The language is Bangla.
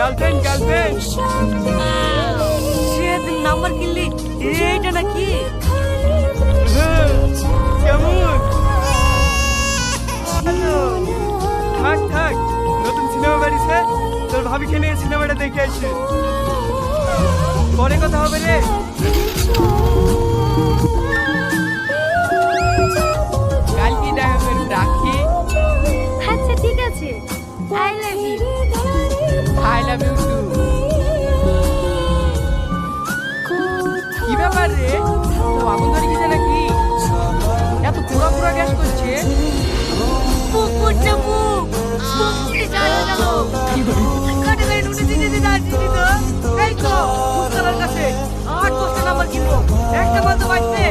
গার্লফ্রেন্ড গার্লফ্রেন্ড সেদিন নাম্বার কিনলি এইটা নাকি? কেমন? ভালো। থাক থাক, নতুন সিনেমা বেরিয়েছে, তোর ভাবিকে নিয়ে সিনেমাটা দেখে আসি। পরে কথা হবে রে। কালকে দেখা করে রাখি। আচ্ছা ঠিক আছে, I love you. I love you too. কি ব্যাপার রে, তো আগুন ধরে গেছে নাকি? এত পুরা পুরা গ্যাস করছে। বুক করছে বুক, বুক ফুটে যায় গেল। কাটে গাড়ি উঠে দিতে দিতে আসছি তো। এই তো মুস্তালার কাছে 8 বছর নাম্বার কিনবো, একটা মাত্র বাঁচতে